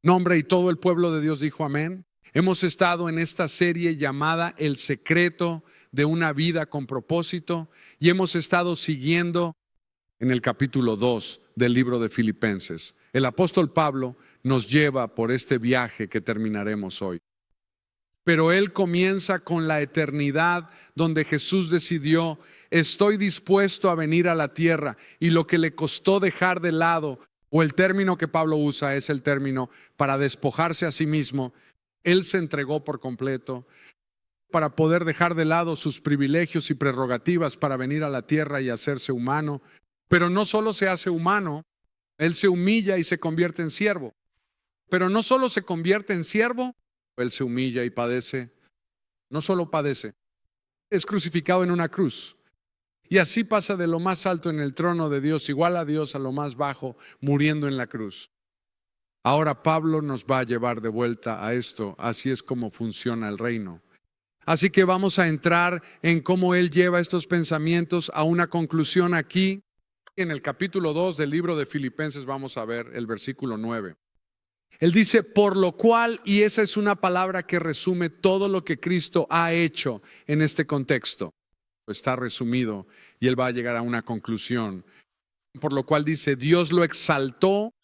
Nombre y todo el pueblo de Dios dijo amén. Hemos estado en esta serie llamada El secreto de una vida con propósito y hemos estado siguiendo en el capítulo 2 del libro de Filipenses. El apóstol Pablo nos lleva por este viaje que terminaremos hoy. Pero él comienza con la eternidad donde Jesús decidió, estoy dispuesto a venir a la tierra, y lo que le costó dejar de lado, o el término que Pablo usa es el término para despojarse a sí mismo, él se entregó por completo para poder dejar de lado sus privilegios y prerrogativas para venir a la tierra y hacerse humano. Pero no solo se hace humano, él se humilla y se convierte en siervo. Pero no solo se convierte en siervo, él se humilla y padece. No solo padece, es crucificado en una cruz. Y así pasa de lo más alto en el trono de Dios, igual a Dios, a lo más bajo, muriendo en la cruz. Ahora Pablo nos va a llevar de vuelta a esto. Así es como funciona el reino. Así que vamos a entrar en cómo él lleva estos pensamientos a una conclusión aquí. En el capítulo 2 del libro de Filipenses vamos a ver el versículo 9. Él dice, por lo cual, y esa es una palabra que resume todo lo que Cristo ha hecho en este contexto. Está resumido y él va a llegar a una conclusión. Por lo cual dice, Dios lo exaltó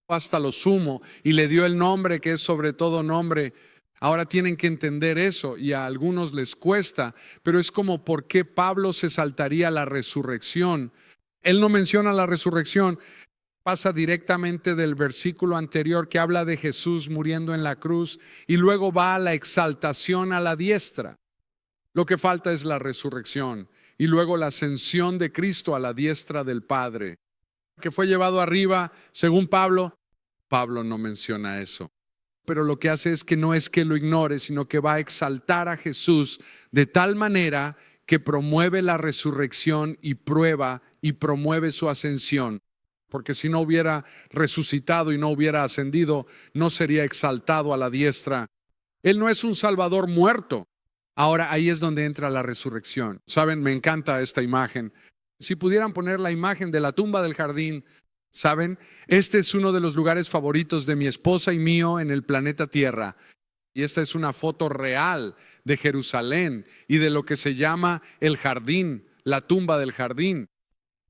hasta lo sumo y le dio el nombre que es sobre todo nombre. Ahora tienen que entender eso y a algunos les cuesta, pero es como por qué Pablo se saltaría la resurrección. Él no menciona la resurrección, pasa directamente del versículo anterior que habla de Jesús muriendo en la cruz y luego va a la exaltación a la diestra. Lo que falta es la resurrección y luego la ascensión de Cristo a la diestra del Padre, que fue llevado arriba, según Pablo. Pablo no menciona eso. Pero lo que hace es que no es que lo ignore, sino que va a exaltar a Jesús de tal manera que promueve la resurrección y prueba y promueve su ascensión. Porque si no hubiera resucitado y no hubiera ascendido, no sería exaltado a la diestra. Él no es un Salvador muerto. Ahora ahí es donde entra la resurrección. Saben, me encanta esta imagen. Si pudieran poner la imagen de la tumba del jardín, saben, este es uno de los lugares favoritos de mi esposa y mío en el planeta Tierra. Y esta es una foto real de Jerusalén y de lo que se llama el jardín, la tumba del jardín.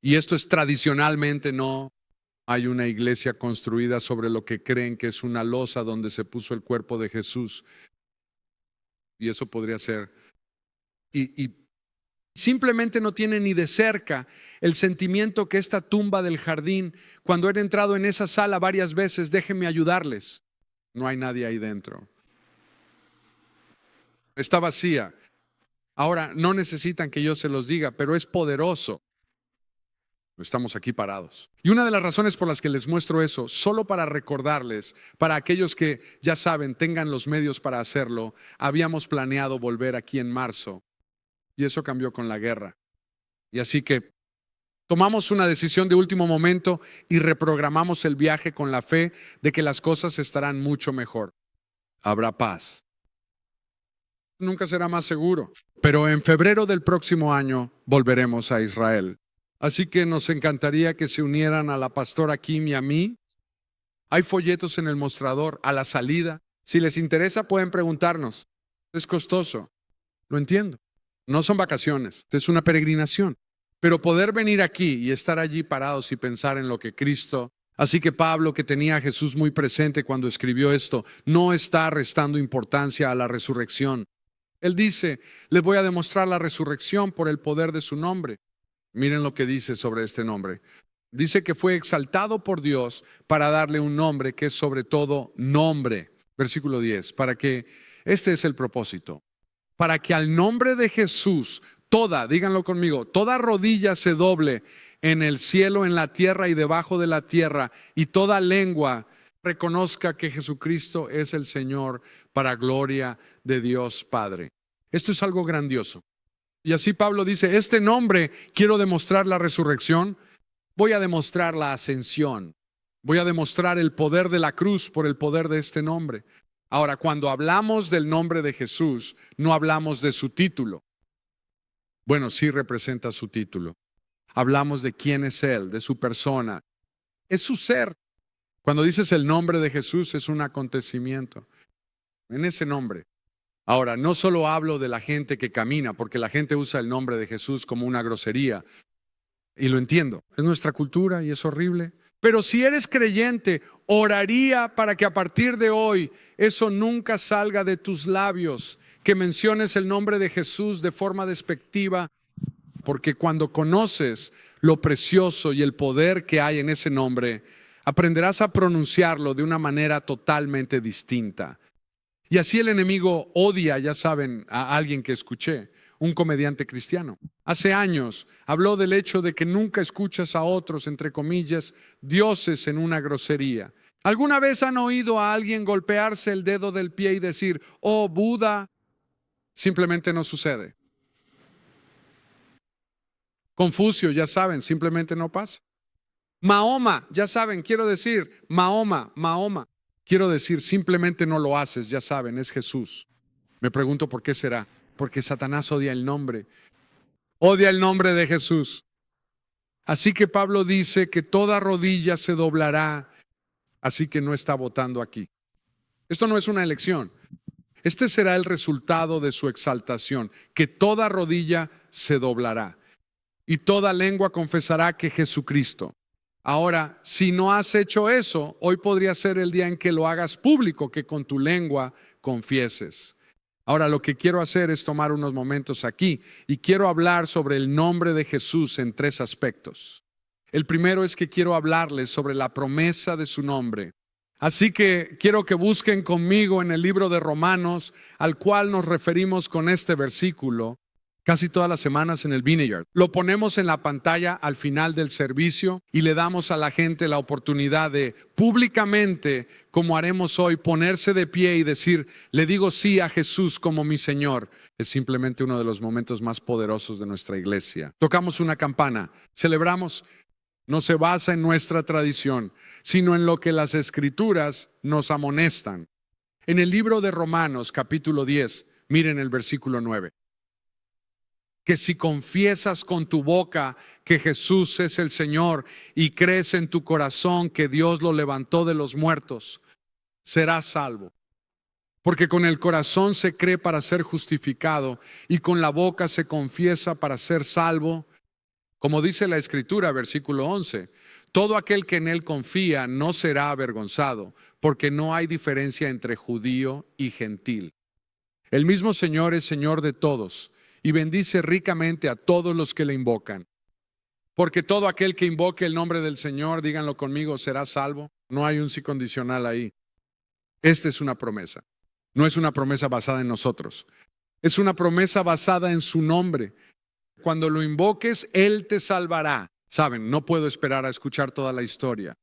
Y esto es tradicionalmente, no hay una iglesia construida sobre lo que creen que es una losa donde se puso el cuerpo de Jesús. Y eso podría ser. Y simplemente no tiene ni de cerca el sentimiento que esta tumba del jardín, cuando he entrado en esa sala varias veces, déjenme ayudarles, no hay nadie ahí dentro. Está vacía. Ahora, no necesitan que yo se los diga, pero es poderoso. Estamos aquí parados. Y una de las razones por las que les muestro eso, solo para recordarles, para aquellos que ya saben, tengan los medios para hacerlo, habíamos planeado volver aquí en marzo. Y eso cambió con la guerra. Y así que tomamos una decisión de último momento y reprogramamos el viaje con la fe de que las cosas estarán mucho mejor. Habrá paz. Nunca será más seguro. Pero en febrero del próximo año volveremos a Israel. Así que nos encantaría que se unieran a la pastora Kim y a mí. Hay folletos en el mostrador a la salida. Si les interesa pueden preguntarnos. Es costoso. Lo entiendo. No son vacaciones. Es una peregrinación. Pero poder venir aquí y estar allí parados y pensar en lo que Cristo. Así que Pablo, que tenía a Jesús muy presente cuando escribió esto, no está restando importancia a la resurrección. Él dice, les voy a demostrar la resurrección por el poder de su nombre. Miren lo que dice sobre este nombre. Dice que fue exaltado por Dios para darle un nombre que es sobre todo nombre. Versículo 10, para que, este es el propósito, para que al nombre de Jesús, díganlo conmigo, toda rodilla se doble en el cielo, en la tierra y debajo de la tierra, y toda lengua reconozca que Jesucristo es el Señor para gloria de Dios Padre. Esto es algo grandioso. Y así Pablo dice, este nombre quiero demostrar la resurrección, voy a demostrar la ascensión, voy a demostrar el poder de la cruz por el poder de este nombre. Ahora, cuando hablamos del nombre de Jesús, no hablamos de su título. Bueno, sí representa su título. Hablamos de quién es Él, de su persona. Es su ser. Cuando dices el nombre de Jesús es un acontecimiento. En ese nombre. Ahora, no solo hablo de la gente que camina, porque la gente usa el nombre de Jesús como una grosería. Y lo entiendo, es nuestra cultura y es horrible. Pero si eres creyente, oraría para que a partir de hoy eso nunca salga de tus labios, que menciones el nombre de Jesús de forma despectiva, porque cuando conoces lo precioso y el poder que hay en ese nombre, aprenderás a pronunciarlo de una manera totalmente distinta. Y así el enemigo odia, ya saben, a alguien que escuché, un comediante cristiano. Hace años habló del hecho de que nunca escuchas a otros, entre comillas, dioses en una grosería. ¿Alguna vez han oído a alguien golpearse el dedo del pie y decir, oh Buda? Simplemente no sucede. Confucio, ya saben, simplemente no pasa. Mahoma, ya saben, quiero decir, Mahoma. Quiero decir, simplemente no lo haces, ya saben, es Jesús. Me pregunto por qué será. Porque Satanás odia el nombre. Odia el nombre de Jesús. Así que Pablo dice que toda rodilla se doblará. Así que no está votando aquí. Esto no es una elección. Este será el resultado de su exaltación. Que toda rodilla se doblará. Y toda lengua confesará que Jesucristo. Ahora, si no has hecho eso, hoy podría ser el día en que lo hagas público, que con tu lengua confieses. Ahora, lo que quiero hacer es tomar unos momentos aquí y quiero hablar sobre el nombre de Jesús en 3 aspectos. El primero es que quiero hablarles sobre la promesa de su nombre. Así que quiero que busquen conmigo en el libro de Romanos, al cual nos referimos con este versículo casi todas las semanas en el Vineyard. Lo ponemos en la pantalla al final del servicio y le damos a la gente la oportunidad de públicamente, como haremos hoy, ponerse de pie y decir, le digo sí a Jesús como mi Señor. Es simplemente uno de los momentos más poderosos de nuestra iglesia. Tocamos una campana, celebramos. No se basa en nuestra tradición, sino en lo que las Escrituras nos amonestan. En el libro de Romanos, capítulo 10, miren el versículo 9. Que si confiesas con tu boca que Jesús es el Señor y crees en tu corazón que Dios lo levantó de los muertos, serás salvo. Porque con el corazón se cree para ser justificado y con la boca se confiesa para ser salvo. Como dice la Escritura, versículo 11, todo aquel que en él confía no será avergonzado, porque no hay diferencia entre judío y gentil. El mismo Señor es Señor de todos y bendice ricamente a todos los que le invocan. Porque todo aquel que invoque el nombre del Señor, díganlo conmigo, será salvo. No hay un sí condicional ahí. Esta es una promesa. No es una promesa basada en nosotros. Es una promesa basada en su nombre. Cuando lo invoques, Él te salvará. Saben, no puedo esperar a escuchar toda la historia.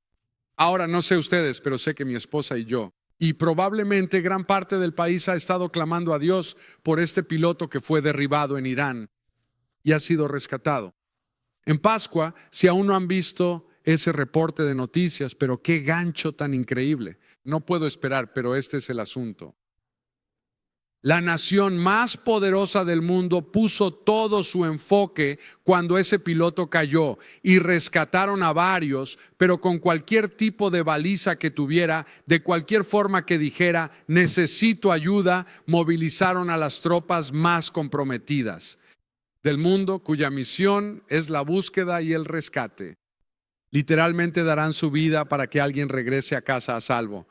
Ahora, no sé ustedes, pero sé que mi esposa y yo, y probablemente gran parte del país ha estado clamando a Dios por este piloto que fue derribado en Irán y ha sido rescatado. En Pascua, si aún no han visto ese reporte de noticias, pero qué gancho tan increíble. No puedo esperar, pero este es el asunto. La nación más poderosa del mundo puso todo su enfoque cuando ese piloto cayó y rescataron a varios, pero con cualquier tipo de baliza que tuviera, de cualquier forma que dijera, necesito ayuda, movilizaron a las tropas más comprometidas del mundo, cuya misión es la búsqueda y el rescate. Literalmente darán su vida para que alguien regrese a casa a salvo.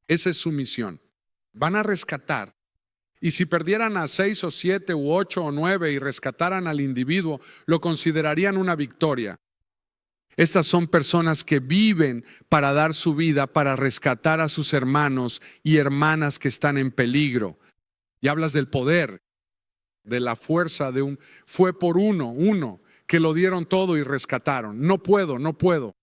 Esa es su misión. Van a rescatar. Y si perdieran a 6 o 7 u 8 o 9 y rescataran al individuo, lo considerarían una victoria. Estas son personas que viven para dar su vida, para rescatar a sus hermanos y hermanas que están en peligro. Y hablas del poder, de la fuerza de un... Fue por uno, que lo dieron todo y rescataron. No puedo.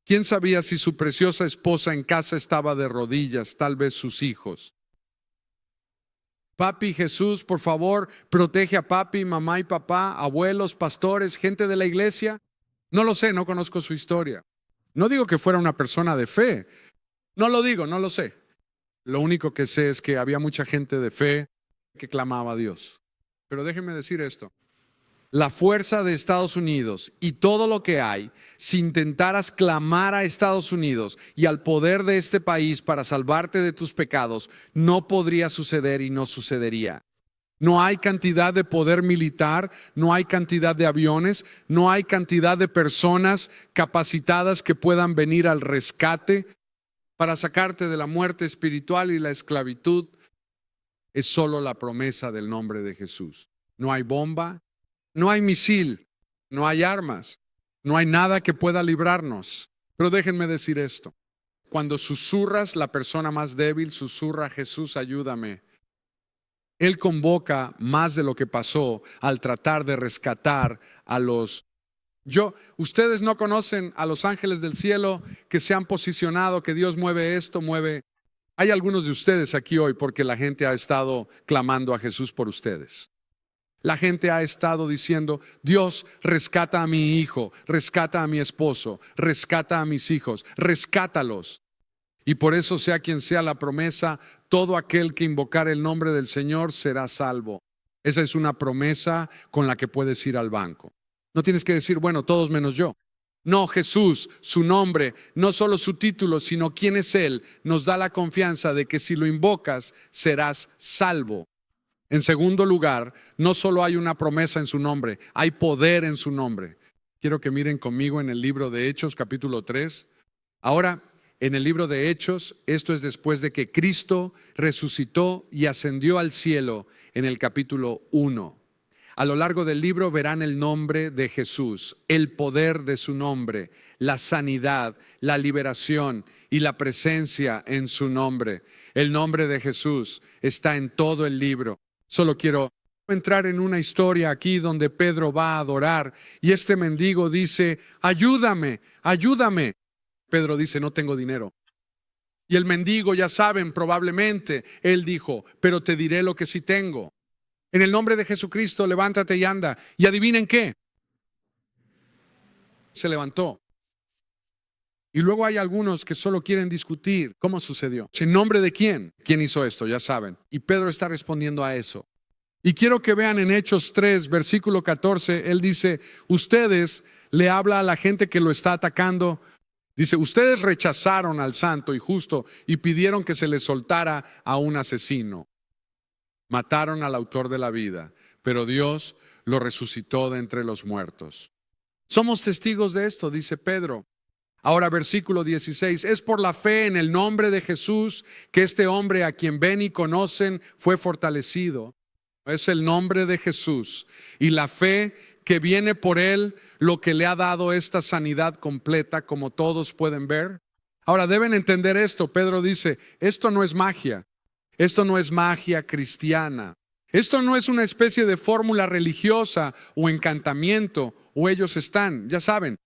¿Quién sabía si su preciosa esposa en casa estaba de rodillas, tal vez sus hijos? Papi Jesús, por favor, protege a papi, mamá y papá, abuelos, pastores, gente de la iglesia. No lo sé, no conozco su historia. No digo que fuera una persona de fe. No lo digo, no lo sé. Lo único que sé es que había mucha gente de fe que clamaba a Dios. Pero déjenme decir esto. la fuerza de Estados Unidos y todo lo que hay, si intentaras clamar a Estados Unidos y al poder de este país para salvarte de tus pecados, no podría suceder y no sucedería. No hay cantidad de poder militar, no hay cantidad de aviones, no hay cantidad de personas capacitadas que puedan venir al rescate para sacarte de la muerte espiritual y la esclavitud. Es solo la promesa del nombre de Jesús. No hay bomba, no hay misil, no hay armas, no hay nada que pueda librarnos. Pero déjenme decir esto. Cuando susurras, la persona más débil susurra: Jesús, ayúdame. Él convoca más de lo que pasó al tratar de rescatar a los... Ustedes no conocen a los ángeles del cielo que se han posicionado, que Dios mueve esto, mueve... Hay algunos de ustedes aquí hoy porque la gente ha estado clamando a Jesús por ustedes. La gente ha estado diciendo: Dios, rescata a mi hijo, rescata a mi esposo, rescata a mis hijos, rescátalos. Y por eso, sea quien sea la promesa, todo aquel que invocar el nombre del Señor será salvo. Esa es una promesa con la que puedes ir al banco. No tienes que decir: bueno, todos menos yo. No, Jesús, su nombre, no solo su título, sino quién es Él, nos da la confianza de que si lo invocas, serás salvo. En segundo lugar, no solo hay una promesa en su nombre, hay poder en su nombre. Quiero que miren conmigo en el libro de Hechos, capítulo 3. Ahora, en el libro de Hechos, esto es después de que Cristo resucitó y ascendió al cielo, en el capítulo 1. A lo largo del libro verán el nombre de Jesús, el poder de su nombre, la sanidad, la liberación y la presencia en su nombre. El nombre de Jesús está en todo el libro. Solo quiero entrar en una historia aquí donde Pedro va a adorar y este mendigo dice: ayúdame, ayúdame. Pedro dice: no tengo dinero. Y el mendigo, ya saben, probablemente él dijo: pero te diré lo que sí tengo. En el nombre de Jesucristo, levántate y anda. Y adivinen qué, se levantó. Y luego hay algunos que solo quieren discutir cómo sucedió. ¿En nombre de quién? ¿Quién hizo esto? Ya saben. Y Pedro está respondiendo a eso. Y quiero que vean en Hechos 3, versículo 14, él dice: ustedes, le habla a la gente que lo está atacando. Dice: ustedes rechazaron al santo y justo y pidieron que se les soltara a un asesino. Mataron al autor de la vida, pero Dios lo resucitó de entre los muertos. Somos testigos de esto, dice Pedro. Ahora, versículo 16, es por la fe en el nombre de Jesús que este hombre a quien ven y conocen fue fortalecido. Es el nombre de Jesús y la fe que viene por él lo que le ha dado esta sanidad completa, como todos pueden ver. Ahora deben entender esto. Pedro dice: esto no es magia. Esto no es magia cristiana. Esto no es una especie de fórmula religiosa o encantamiento, o ellos están, ya saben.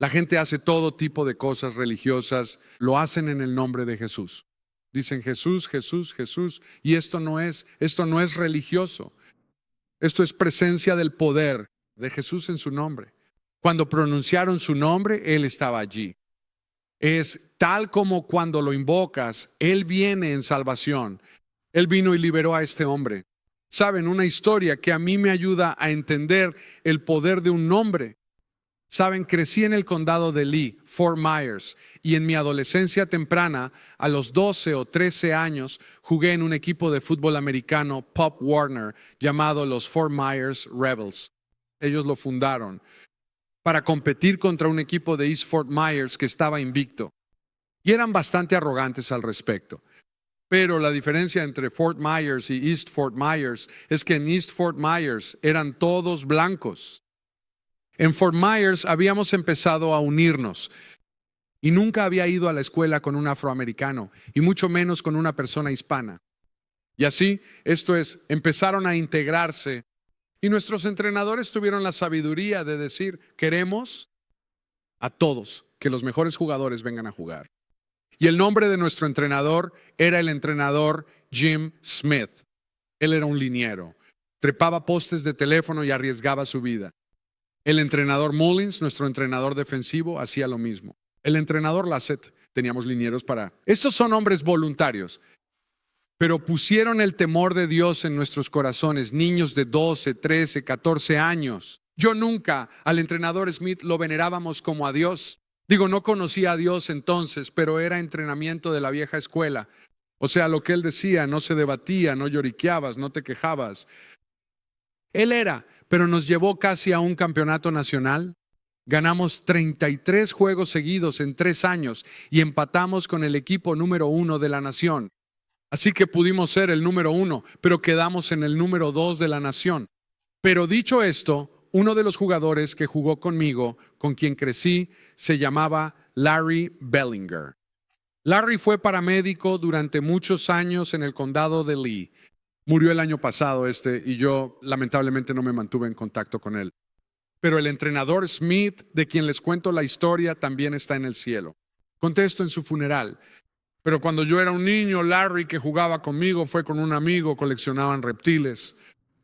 La gente hace todo tipo de cosas religiosas, lo hacen en el nombre de Jesús. Dicen Jesús, Jesús, Jesús, y esto no es religioso. Esto es presencia del poder de Jesús en su nombre. Cuando pronunciaron su nombre, Él estaba allí. Es tal como cuando lo invocas, Él viene en salvación. Él vino y liberó a este hombre. Saben, una historia que a mí me ayuda a entender el poder de un nombre. Saben, crecí en el condado de Lee, Fort Myers, y en mi adolescencia temprana, a los 12 o 13 años, jugué en un equipo de fútbol americano, Pop Warner, llamado los Fort Myers Rebels. Ellos lo fundaron para competir contra un equipo de East Fort Myers que estaba invicto. Y eran bastante arrogantes al respecto. Pero la diferencia entre Fort Myers y East Fort Myers es que en East Fort Myers eran todos blancos. En Fort Myers habíamos empezado a unirnos y nunca había ido a la escuela con un afroamericano y mucho menos con una persona hispana. Y así, empezaron a integrarse. Y nuestros entrenadores tuvieron la sabiduría de decir: queremos a todos, que los mejores jugadores vengan a jugar. Y el nombre de nuestro entrenador era el entrenador Jim Smith. Él era un liniero, trepaba postes de teléfono y arriesgaba su vida. El entrenador Mullins, nuestro entrenador defensivo, hacía lo mismo. El entrenador Lassett, teníamos linieros para... Estos son hombres voluntarios. pero pusieron el temor de Dios en nuestros corazones, niños de 12, 13, 14 años. Yo nunca al entrenador Smith lo venerábamos como a Dios. Digo, no conocía a Dios entonces, pero era entrenamiento de la vieja escuela. O sea, lo que él decía, no se debatía, no lloriqueabas, no te quejabas. Él era, pero nos llevó casi a un campeonato nacional. Ganamos 33 juegos seguidos en 3 años y empatamos con el equipo número 1 de la nación. Así que pudimos ser el número 1, pero quedamos en el número 2 de la nación. Pero dicho esto, uno de los jugadores que jugó conmigo, con quien crecí, se llamaba Larry Bellinger. Larry fue paramédico durante muchos años en el condado de Lee. Murió el año pasado y yo lamentablemente no me mantuve en contacto con él. Pero el entrenador Smith, de quien les cuento la historia, también está en el cielo. Conté esto en su funeral. Pero cuando yo era un niño, Larry, que jugaba conmigo, fue con un amigo, coleccionaban reptiles.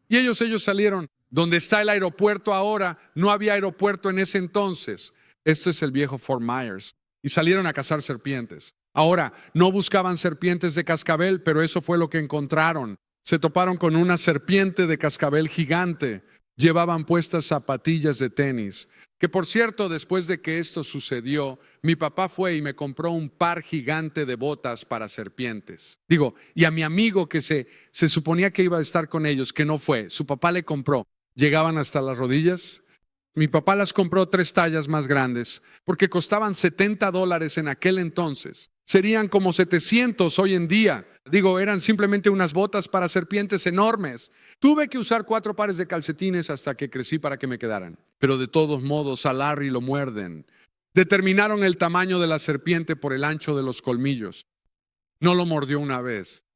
Y ellos salieron. Donde está el aeropuerto ahora, no había aeropuerto en ese entonces. Esto es el viejo Fort Myers. Y salieron a cazar serpientes. Ahora, no buscaban serpientes de cascabel, pero eso fue lo que encontraron. Se toparon con una serpiente de cascabel gigante. Llevaban puestas zapatillas de tenis. Que por cierto, después de que esto sucedió, mi papá fue y me compró un par gigante de botas para serpientes. Y a mi amigo que se suponía que iba a estar con ellos, que no fue, su papá le compró. Llegaban hasta las rodillas. Mi papá las compró 3 tallas más grandes, porque costaban $70 en aquel entonces. Serían como 700 hoy en día. Eran simplemente unas botas para serpientes enormes. Tuve que usar 4 pares de calcetines hasta que crecí para que me quedaran. Pero de todos modos a Larry lo muerden. Determinaron el tamaño de la serpiente por el ancho de los colmillos. No lo mordió una vez,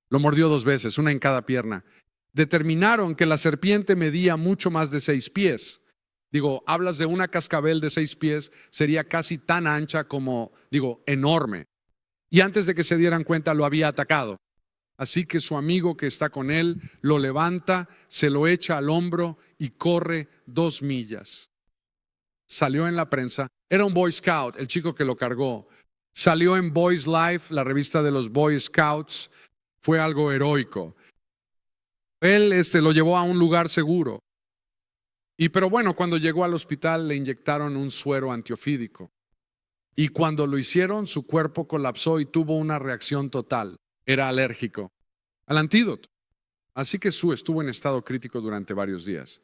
lo mordió 2 veces, una en cada pierna. Determinaron que la serpiente medía mucho más de 6 pies. Hablas de una cascabel de 6 pies, sería casi tan ancha como, enorme. Y antes de que se dieran cuenta lo había atacado. Así que su amigo que está con él lo levanta, se lo echa al hombro y corre 2 millas. Salió en la prensa, era un Boy Scout, el chico que lo cargó. Salió en Boys Life, la revista de los Boy Scouts. Fue algo heroico. Él lo llevó a un lugar seguro. Pero bueno, cuando llegó al hospital le inyectaron un suero antiofídico. Y cuando lo hicieron, su cuerpo colapsó y tuvo una reacción total. Era alérgico al antídoto. Así que estuvo en estado crítico durante varios días.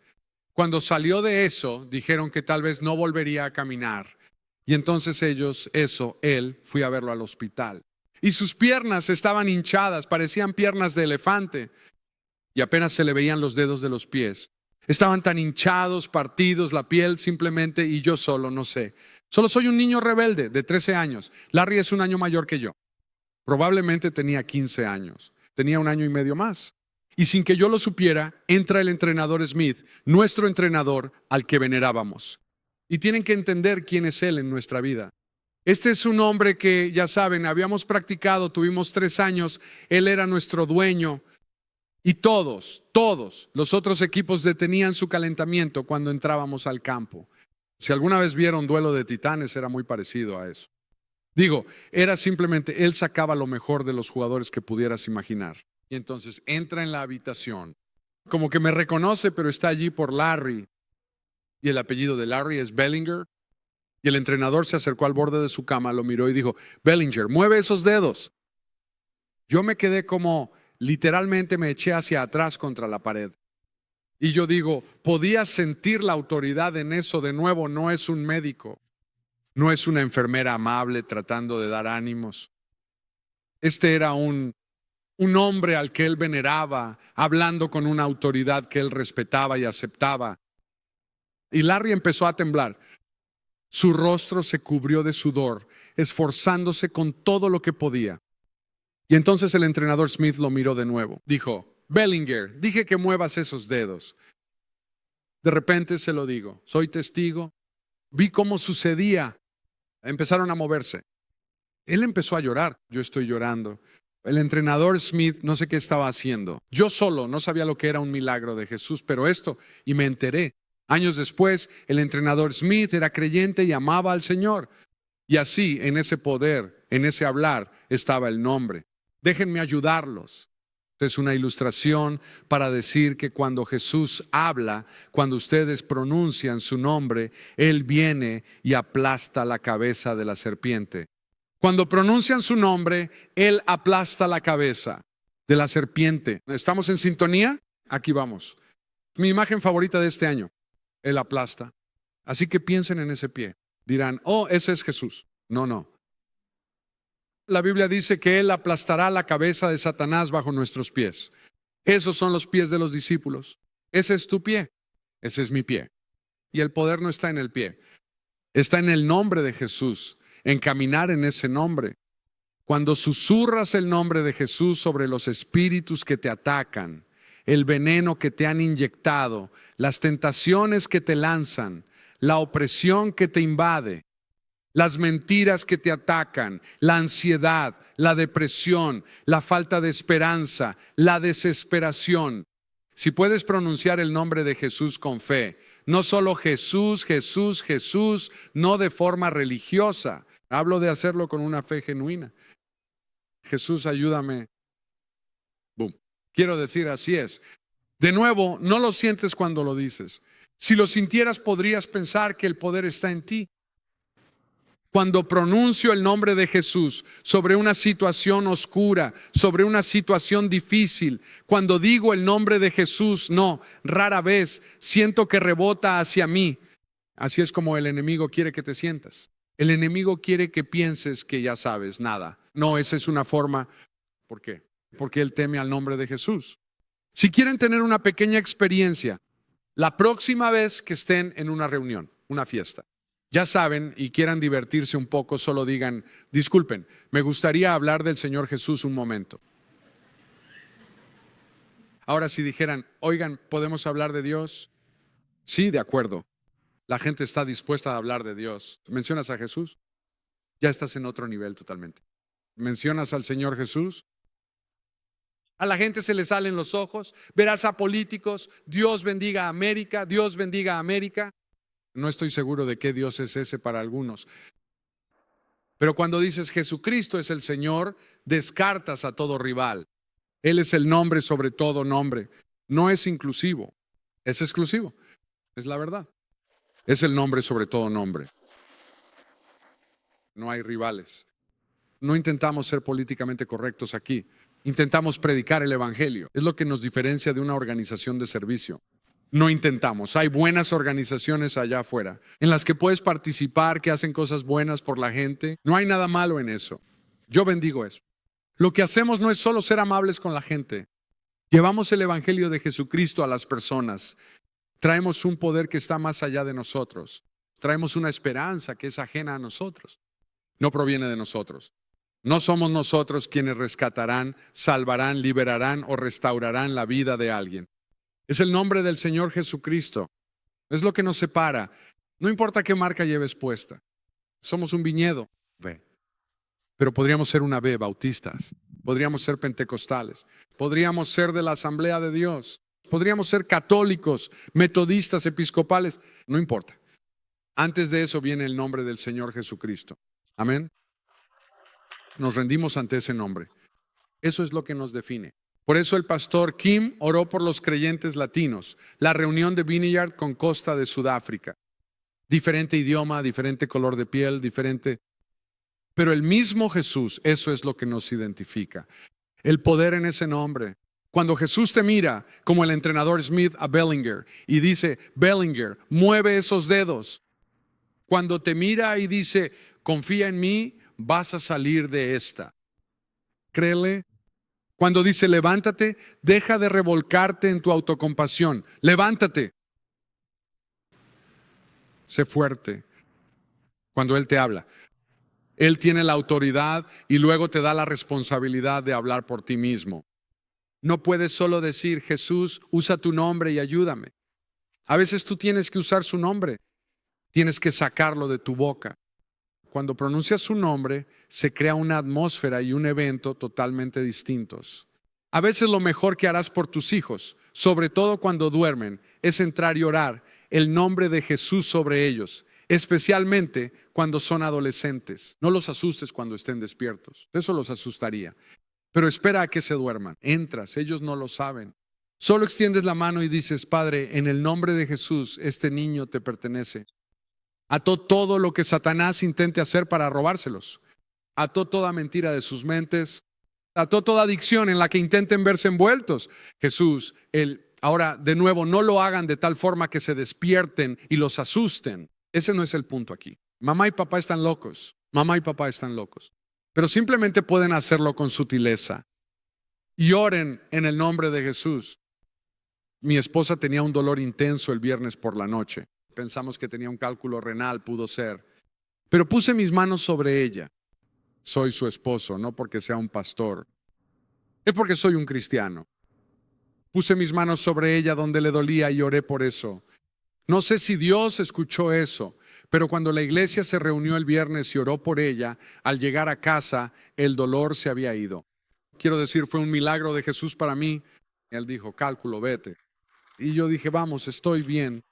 Cuando salió de eso, dijeron que tal vez no volvería a caminar. Y entonces él, fui a verlo al hospital. Y sus piernas estaban hinchadas, parecían piernas de elefante. Y apenas se le veían los dedos de los pies. Estaban tan hinchados, partidos, la piel simplemente, y yo solo, no sé. Solo soy un niño rebelde de 13 años. Larry es un año mayor que yo. Probablemente tenía 15 años. Tenía 1 año y medio más. Y sin que yo lo supiera, entra el entrenador Smith, nuestro entrenador al que venerábamos. Y tienen que entender quién es él en nuestra vida. Este es un hombre que, ya saben, habíamos practicado, tuvimos 3 años, él era nuestro dueño. Y todos los otros equipos detenían su calentamiento cuando entrábamos al campo. Si alguna vez vieron Duelo de Titanes, era muy parecido a eso. Era simplemente, él sacaba lo mejor de los jugadores que pudieras imaginar. Y entonces entra en la habitación. Como que me reconoce, pero está allí por Larry. Y el apellido de Larry es Bellinger. Y el entrenador se acercó al borde de su cama, lo miró y dijo, Bellinger, mueve esos dedos. Yo me quedé como... Literalmente me eché hacia atrás contra la pared. Y yo podía sentir la autoridad en eso. De nuevo, no es un médico. No es una enfermera amable tratando de dar ánimos. Era un hombre al que él veneraba, hablando con una autoridad que él respetaba y aceptaba. Y Larry empezó a temblar. Su rostro se cubrió de sudor, esforzándose con todo lo que podía. Y entonces el entrenador Smith lo miró de nuevo. Dijo, Bellinger, dije que muevas esos dedos. De repente se lo digo, soy testigo. Vi cómo sucedía. Empezaron a moverse. Él empezó a llorar. Yo estoy llorando. El entrenador Smith no sé qué estaba haciendo. Yo solo no sabía lo que era un milagro de Jesús, pero y me enteré. Años después, el entrenador Smith era creyente y amaba al Señor. Y así, en ese poder, en ese hablar, estaba el nombre. Déjenme ayudarlos. Es una ilustración para decir que cuando Jesús habla, cuando ustedes pronuncian su nombre, Él viene y aplasta la cabeza de la serpiente. Cuando pronuncian su nombre, Él aplasta la cabeza de la serpiente. ¿Estamos en sintonía? Aquí vamos. Mi imagen favorita de este año, Él aplasta. Así que piensen en ese pie. Dirán, oh, ese es Jesús. No, no. La Biblia dice que Él aplastará la cabeza de Satanás bajo nuestros pies. Esos son los pies de los discípulos. Ese es tu pie. Ese es mi pie. Y el poder no está en el pie. Está en el nombre de Jesús, en caminar en ese nombre. Cuando susurras el nombre de Jesús sobre los espíritus que te atacan, el veneno que te han inyectado, las tentaciones que te lanzan, la opresión que te invade, las mentiras que te atacan, la ansiedad, la depresión, la falta de esperanza, la desesperación. Si puedes pronunciar el nombre de Jesús con fe, no solo Jesús, Jesús, Jesús, no de forma religiosa. Hablo de hacerlo con una fe genuina. Jesús, ayúdame. Boom. Quiero decir, así es. De nuevo, no lo sientes cuando lo dices. Si lo sintieras, podrías pensar que el poder está en ti. Cuando pronuncio el nombre de Jesús sobre una situación oscura, sobre una situación difícil, cuando digo el nombre de Jesús, no, rara vez siento que rebota hacia mí. Así es como el enemigo quiere que te sientas. El enemigo quiere que pienses que ya sabes nada. No, esa es una forma. ¿Por qué? Porque él teme al nombre de Jesús. Si quieren tener una pequeña experiencia, la próxima vez que estén en una reunión, una fiesta, ya saben, y quieran divertirse un poco, solo digan, disculpen, me gustaría hablar del Señor Jesús un momento. Ahora si dijeran, oigan, ¿podemos hablar de Dios? Sí, de acuerdo. La gente está dispuesta a hablar de Dios. ¿Mencionas a Jesús? Ya estás en otro nivel totalmente. ¿Mencionas al Señor Jesús? A la gente se le salen los ojos. Verás a políticos, Dios bendiga a América, Dios bendiga a América. No estoy seguro de qué Dios es ese para algunos. Pero cuando dices Jesucristo es el Señor, descartas a todo rival. Él es el nombre sobre todo nombre. No es inclusivo, es exclusivo. Es la verdad. Es el nombre sobre todo nombre. No hay rivales. No intentamos ser políticamente correctos aquí. Intentamos predicar el Evangelio. Es lo que nos diferencia de una organización de servicio. No intentamos. Hay buenas organizaciones allá afuera en las que puedes participar, que hacen cosas buenas por la gente. No hay nada malo en eso. Yo bendigo eso. Lo que hacemos no es solo ser amables con la gente. Llevamos el Evangelio de Jesucristo a las personas. Traemos un poder que está más allá de nosotros. Traemos una esperanza que es ajena a nosotros. No proviene de nosotros. No somos nosotros quienes rescatarán, salvarán, liberarán o restaurarán la vida de alguien. Es el nombre del Señor Jesucristo. Es lo que nos separa. No importa qué marca lleves puesta. Somos un viñedo, ve. Pero podríamos ser una B, bautistas. Podríamos ser pentecostales. Podríamos ser de la Asamblea de Dios. Podríamos ser católicos, metodistas, episcopales. No importa. Antes de eso viene el nombre del Señor Jesucristo. Amén. Nos rendimos ante ese nombre. Eso es lo que nos define. Por eso el pastor Kim oró por los creyentes latinos. La reunión de Vineyard con Costa de Sudáfrica. Diferente idioma, diferente color de piel, diferente. Pero el mismo Jesús, eso es lo que nos identifica. El poder en ese nombre. Cuando Jesús te mira, como el entrenador Smith a Bellinger, y dice, Bellinger, mueve esos dedos. Cuando te mira y dice, confía en mí, vas a salir de esta. Créele. Cuando dice levántate, deja de revolcarte en tu autocompasión. Levántate. Sé fuerte. Cuando Él te habla, Él tiene la autoridad y luego te da la responsabilidad de hablar por ti mismo. No puedes solo decir, Jesús, usa tu nombre y ayúdame. A veces tú tienes que usar su nombre. Tienes que sacarlo de tu boca. Cuando pronuncias su nombre, se crea una atmósfera y un evento totalmente distintos. A veces lo mejor que harás por tus hijos, sobre todo cuando duermen, es entrar y orar el nombre de Jesús sobre ellos, especialmente cuando son adolescentes. No los asustes cuando estén despiertos, eso los asustaría. pero espera a que se duerman. Entras, ellos no lo saben. Solo extiendes la mano y dices: Padre, en el nombre de Jesús, este niño te pertenece. Ató todo lo que Satanás intente hacer para robárselos. Ató toda mentira de sus mentes. Ató toda adicción en la que intenten verse envueltos. Jesús, ahora de nuevo, no lo hagan de tal forma que se despierten y los asusten. Ese no es el punto aquí. Mamá y papá están locos. Mamá y papá están locos. Pero simplemente pueden hacerlo con sutileza. Y oren en el nombre de Jesús. Mi esposa tenía un dolor intenso el viernes por la noche. Pensamos que tenía un cálculo renal, pudo ser. Pero puse mis manos sobre ella. Soy su esposo, no porque sea un pastor. Es porque soy un cristiano. Puse mis manos sobre ella donde le dolía y oré por eso. No sé si Dios escuchó eso, pero cuando la iglesia se reunió el viernes y oró por ella, al llegar a casa, el dolor se había ido. Quiero decir, fue un milagro de Jesús para mí. Él dijo: cálculo, vete. Y yo dije: vamos, estoy bien.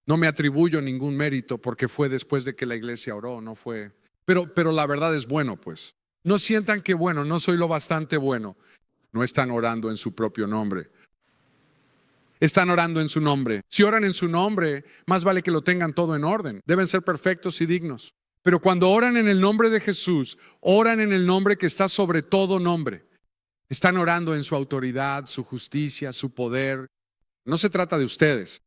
No me atribuyo ningún mérito porque fue después de que la iglesia oró, no fue. Pero la verdad es bueno, pues. No sientan que bueno, no soy lo bastante bueno. No están orando en su propio nombre. Están orando en su nombre. Si oran en su nombre, más vale que lo tengan todo en orden. Deben ser perfectos y dignos. Pero cuando oran en el nombre de Jesús, oran en el nombre que está sobre todo nombre. Están orando en su autoridad, su justicia, su poder. No se trata de ustedes.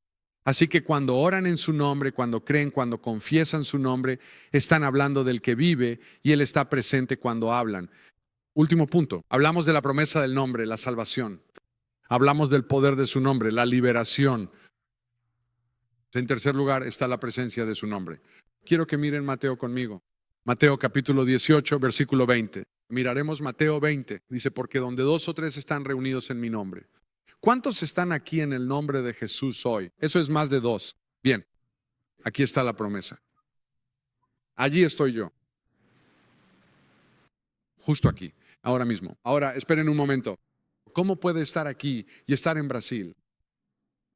Así que cuando oran en su nombre, cuando creen, cuando confiesan su nombre, están hablando del que vive y Él está presente cuando hablan. Último punto. Hablamos de la promesa del nombre, la salvación. Hablamos del poder de su nombre, la liberación. En tercer lugar está la presencia de su nombre. Quiero que miren Mateo conmigo. Mateo capítulo 18, versículo 20. Miraremos Mateo 20. Dice: porque donde 2 o 3 están reunidos en mi nombre. ¿Cuántos están aquí en el nombre de Jesús hoy? Eso es más de 2. Bien, aquí está la promesa. Allí estoy yo. Justo aquí, ahora mismo. Ahora, esperen un momento. ¿Cómo puede estar aquí y estar en Brasil?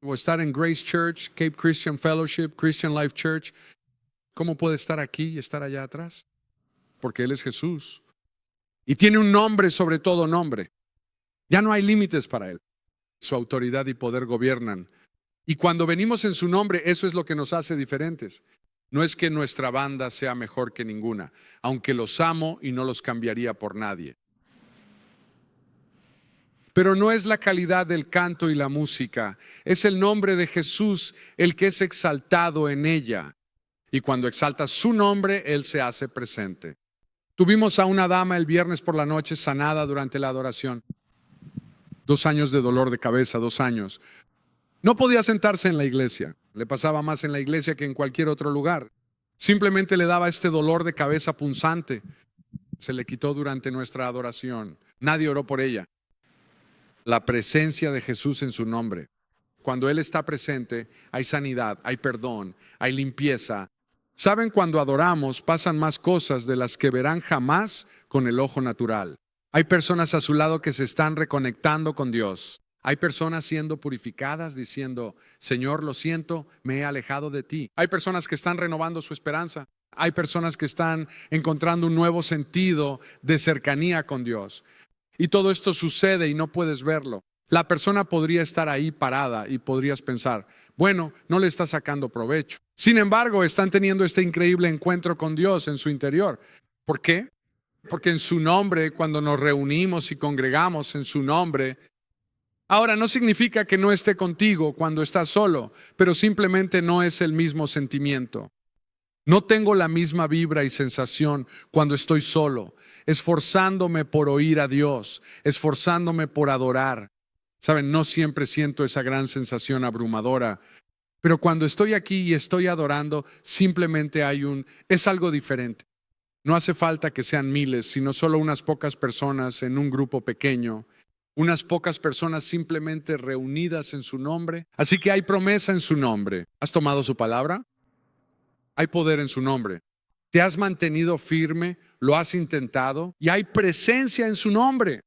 O estar en Grace Church, Cape Christian Fellowship, Christian Life Church. ¿Cómo puede estar aquí y estar allá atrás? Porque Él es Jesús. Y tiene un nombre sobre todo nombre. Ya no hay límites para Él. Su autoridad y poder gobiernan. Y cuando venimos en su nombre, eso es lo que nos hace diferentes. No es que nuestra banda sea mejor que ninguna, aunque los amo y no los cambiaría por nadie. Pero no es la calidad del canto y la música, es el nombre de Jesús el que es exaltado en ella. Y cuando exalta su nombre, Él se hace presente. Tuvimos a una dama el viernes por la noche sanada durante la adoración. 2 años de dolor de cabeza, 2 años. No podía sentarse en la iglesia. Le pasaba más en la iglesia que en cualquier otro lugar. Simplemente le daba este dolor de cabeza punzante. Se le quitó durante nuestra adoración. Nadie oró por ella. La presencia de Jesús en su nombre. Cuando Él está presente, hay sanidad, hay perdón, hay limpieza. ¿Saben? Cuando adoramos pasan más cosas de las que verán jamás con el ojo natural. Hay personas a su lado que se están reconectando con Dios. Hay personas siendo purificadas diciendo: Señor, lo siento, me he alejado de ti. Hay personas que están renovando su esperanza. Hay personas que están encontrando un nuevo sentido de cercanía con Dios. Y todo esto sucede y no puedes verlo. La persona podría estar ahí parada y podrías pensar: bueno, no le está sacando provecho. Sin embargo, están teniendo este increíble encuentro con Dios en su interior. ¿Por qué? Porque en su nombre, cuando nos reunimos y congregamos en su nombre, ahora no significa que no esté contigo cuando estás solo, pero simplemente no es el mismo sentimiento. No tengo la misma vibra y sensación cuando estoy solo, esforzándome por oír a Dios, esforzándome por adorar. Saben, no siempre siento esa gran sensación abrumadora, pero cuando estoy aquí y estoy adorando, simplemente es algo diferente. No hace falta que sean miles, sino solo unas pocas personas en un grupo pequeño, unas pocas personas simplemente reunidas en su nombre. Así que hay promesa en su nombre. ¿Has tomado su palabra? Hay poder en su nombre. ¿Te has mantenido firme? ¿Lo has intentado? Y hay presencia en su nombre.